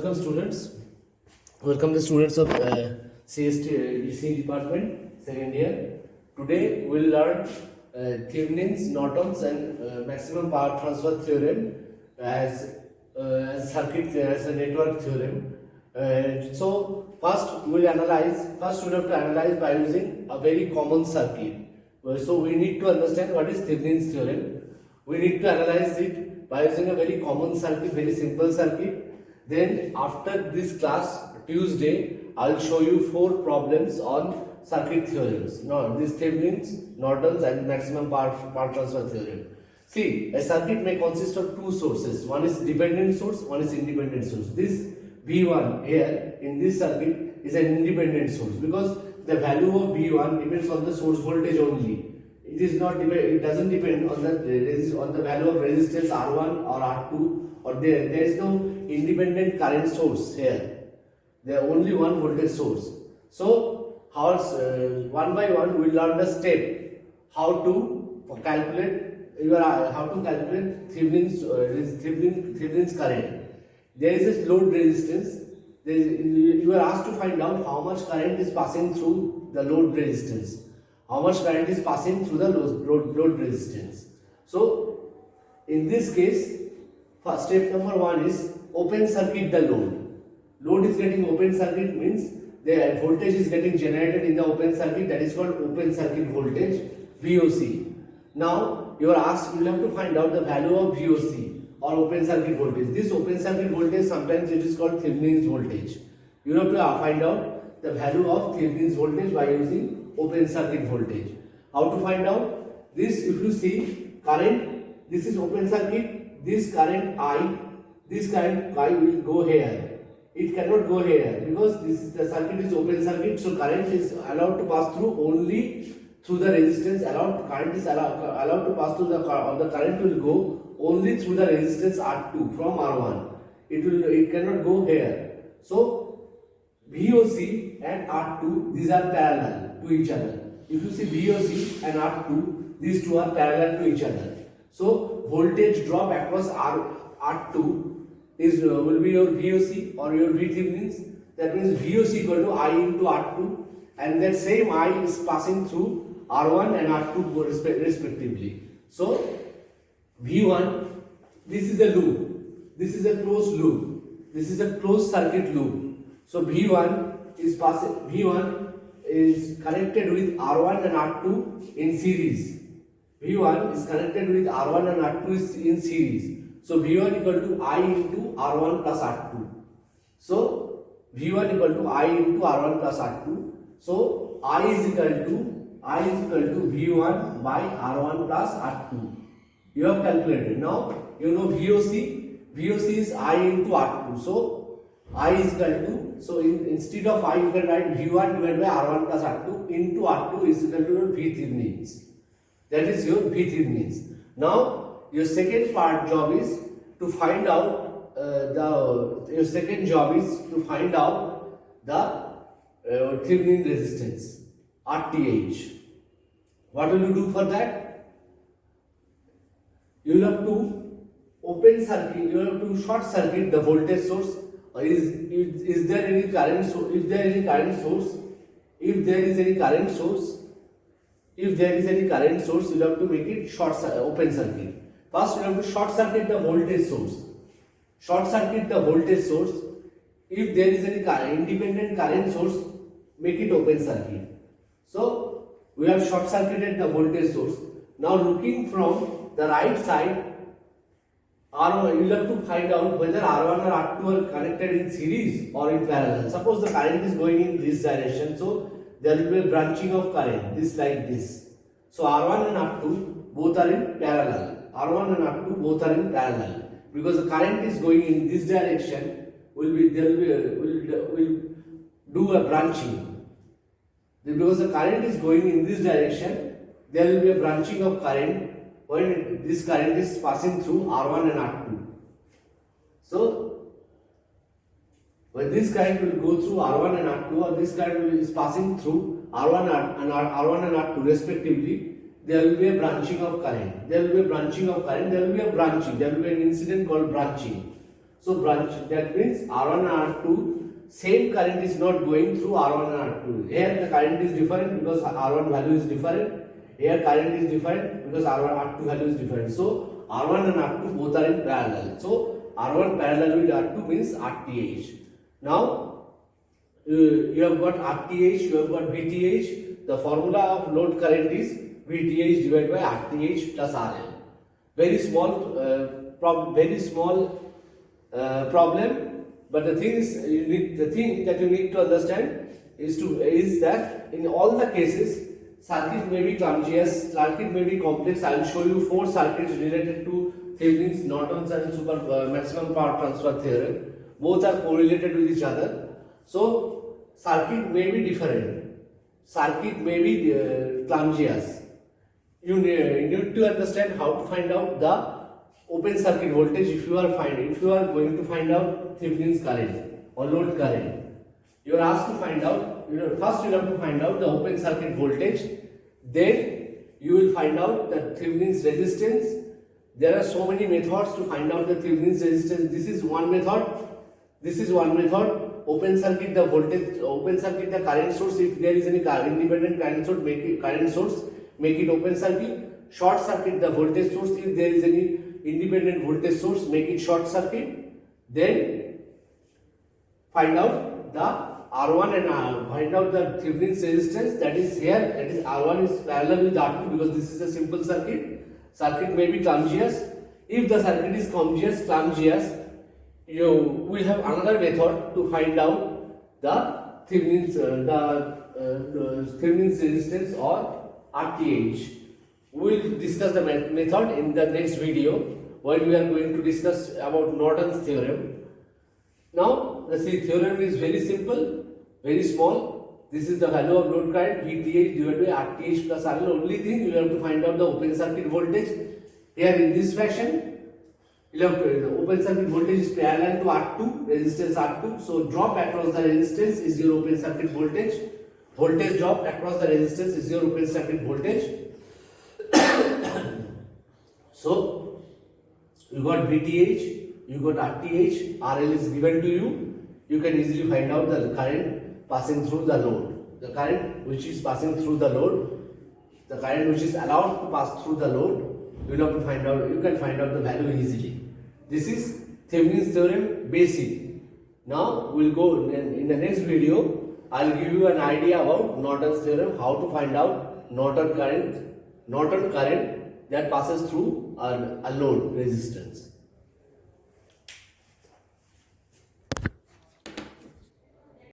Welcome students. Welcome the students of CST EC department second year. Today we will learn Thevenin's, Norton's and maximum power transfer theorem as a network theorem. So first we will analyze. First we have to analyze by using a very common circuit. So we need to understand what is Thevenin's theorem. We need to analyze it by using a very common circuit, very simple circuit. Then after this class, Tuesday, I will show you 4 problems on circuit theorems. No, this Thevenin's, Norton's and maximum power transfer theorem. See, a circuit may consist of 2 sources. One is dependent source, one is independent source. This V1 here in this circuit is an independent source because the value of V1 depends on the source voltage only. It is not. It doesn't depend on the value of resistance R1 or R2 or there is no independent current source here. There are only one voltage source. So how one by one we will learn the step how to calculate Thevenin's current. There is a load resistance. You are asked to find out how much current is passing through the load resistance. How much current is passing through the load resistance. So in this case, first step number 1 is open circuit the load. Load is getting open circuit means the voltage is getting generated in the open circuit, that is called open circuit voltage, VOC. Now you are asked, you have to find out the value of VOC or open circuit voltage. This open circuit voltage sometimes it is called Thevenin's voltage. You have to find out the value of Thevenin's voltage by using open circuit voltage. How to find out this? If you see current, this is open circuit, this current I will go here. It cannot go here because the circuit is open circuit, so current is allowed to pass through only through the resistance. Current is allowed to pass through the current will go only through the resistance R2 from R1. It cannot go here. So VOC and R2, these are parallel to each other. If you see VOC and R2, these two are parallel to each other. So voltage drop across R2 will be your VOC or your VThevenin's. That means VOC equal to I into R2, and that same I is passing through R1 and R2 respectively. So V1, this is a loop. This is a closed loop. This is a closed circuit loop. So V1 is connected with R1 and R2 in series. V1 is connected with R1 and R2 in series. So V1 equal to I into R1 plus R2. So V1 equal to I into R1 plus R2. So I is equal to V1 by R1 plus R2. You have calculated. Now you know VOC. VOC is I into R2. So I is equal to, so instead of I you can write V1 divided by R1 plus R2 into R2 is equal to your VThevenin's. That is your VThevenin's. Now your second job is to find out the Thevenin resistance, RTH. What will you do for that? You will have to open circuit. You will have to short circuit the voltage source. Is there any current source? If there is any current source, you have to make it open circuit. First, you have to short circuit the voltage source. Short circuit the voltage source. If there is any independent current source, make it open circuit. So we have short circuited the voltage source. Now looking from the right side, R1, you will have to find out whether R1 or R2 are connected in series or in parallel. Suppose the current is going in this direction, so there will be a branching of current, this like this. So R1 and R2 both are in parallel. R1 and R2 both are in parallel because the current is going in this direction. Will do a branching. Because the current is going in this direction, there will be a branching of current when this current is passing through R1 and R2. So when this current will go through R1 and R2, or this current is passing through R1 and R2 respectively, there will be a branching of current. There will be an incident called branching. So branch, that means R1 and R2, same current is not going through R1 and R2. Here the current is different because R1 value is different. Here current is different because R1 R2 value is different. So R1 and R2 both are in parallel. So R1 parallel with R2 means RTH. Now you have got RTH, you have got VTH. The formula of load current is VTH divided by RTH plus RL. Very small problem, but the thing is, the thing that you need to understand is that in all the cases, circuit may be clumsiest, circuit may be complex. I will show you 4 circuits related to Thevenin's, Norton's, and maximum power transfer theorem. Both are correlated with each other. So circuit may be different, circuit may be clumsiest. You need to understand how to find out the open circuit voltage if you are going to find out Thevenin's current or load current. You are asked to find out, first you have to find out the open circuit voltage, then you will find out the Thevenin's resistance. There are so many methods to find out the Thevenin's resistance. This is one method. This is one method. Open circuit the voltage, open circuit the current source. If there is any independent current source, make it open circuit. Short circuit the voltage source. If there is any independent voltage source, make it short circuit. Then find out the R1 and find out the Thevenin's resistance. That is here. That is R1 is parallel with R2 because this is a simple circuit. Circuit may be clumsiest. If the circuit is clumsiest, you will have another method to find out the Thevenin's resistance or RTH. We will discuss the method in the next video when we are going to discuss about Norton's theorem. Now the theorem is very simple, very small. This is the value of load current VTH divided by RTH plus RL. Only thing you have to find out the open circuit voltage. Here in this fashion, open circuit voltage is parallel to R2, resistance R2. So drop across the resistance is your open circuit voltage. Voltage drop across the resistance is your open circuit voltage. So you got VTH, you got RTH, RL is given to you. You can easily find out the current passing through the load. The current which is passing through the load, the current which is allowed to pass through the load, you can find out the value easily. This is Thevenin's theorem basic. Now we will go in the next video. I will give you an idea about Norton's theorem, how to find out Norton current that passes through a load resistance.